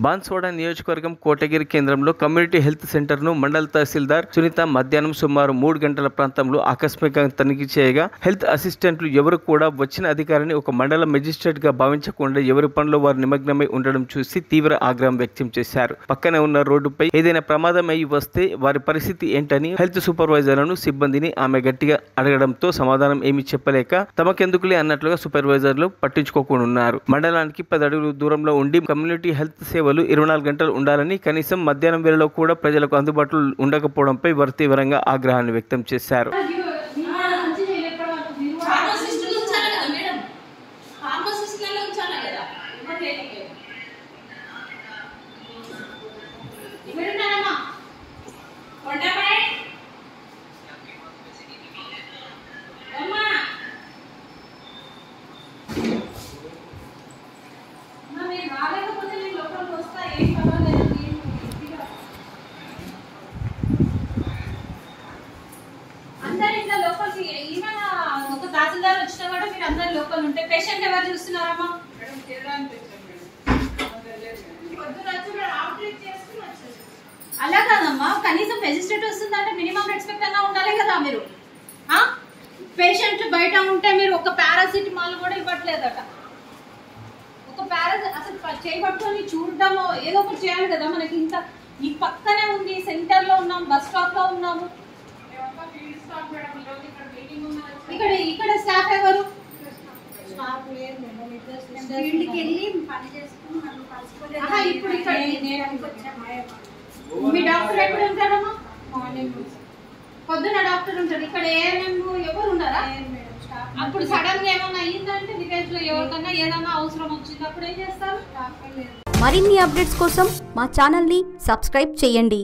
బాన్స్వాడ నియోజకవర్గం కోటగిరి కేంద్రంలో community health సెంటర్ను మండల తహసీల్దార్ సునీత మధ్యాహ్నం సుమారు 3 గంటల ప్రాంతంలో ఆకస్మికంగా తనిఖీ చేయగా హెల్త్ అసిస్టెంట్లు ఎవరు కూడా వచ్చిన అధికారిని ఒక మండల మెజిస్ట్రేట్గా భావించకుండా ఎవరి పనిలో వారు నిమగ్నమై ఉండడం చూసి తీవ్ర ఆగ్రహం వ్యక్తం చేశారు. పక్కనే ఉన్న రోడ్డుపై ఏదైనా ప్రమాదం అయి వస్తే వారి పరిస్థితి ఏంటని హెల్త్ సూపర్వైజర్లను సిబ్బందిని ఆమె గట్టిగా అడగడంతో సమాధానం ఏమీ చెప్పలేక తమకెందుకులే అన్నట్లుగా సూపర్వైజర్లు పట్టించుకోకుండా ఉన్నారు. మండలానికి 10 అడుగుల దూరంలో ఉండి కమ్యూనిటీ హెల్త్ సేవలు 24 గంటలు ఉండాలని కనీసం మధ్యాహ్నం వేళలో కూడా ప్రజలకు అందుబాటులో ఉండకపోవడంపై వారు తీవ్రంగా ఆగ్రహాన్ని వ్యక్తం చేశారు. తహసీల్దార్ వచ్చిన కూడా మీరు అందరు లోకల్ ఉంటే పేషెంట్ ఎవరు చూస్తున్నారమ్మా? అలా కాదమ్మా, కనీసం మెజిస్ట్రేట్ వస్తుందంటే మినిమం రెస్పెక్ట్ అన్నా ఉండాలి కదా. మీరు పేషెంట్లు బయట ఉంటే మీరు ఒక పారాసిటమాల్ కూడా ఇవ్వట్లేదట. ఒక అసలు చేయబట్టుకొని చూడడమో ఏదో ఒకటి చేయాలి కదా. మనకి ఇంత ఈ పక్కనే ఉంది, సెంటర్ లో ఉన్నాం, బస్ స్టాప్ లో ఉన్నాము. ఇక్కడ స్టాఫ్ ఎవరు? ఇప్పుడు ఇక్కడ మీ డాక్టర్ ఎక్కడ ఉంటారమ్మా? పొద్దున డాక్టర్ ఉంటారు. ఇక్కడ ఏఎన్ఎం ఎవరు ఉన్నారా? అప్పుడు సడన్ గా ఏమన్నా అయ్యిందంటే విలేజ్ లో ఎవరికన్నా ఏదైనా అవసరం వచ్చింది అప్పుడు ఏం చేస్తారు? మరిన్ని అప్డేట్స్ కోసం మా ఛానల్ ని సబ్స్క్రైబ్ చేయండి.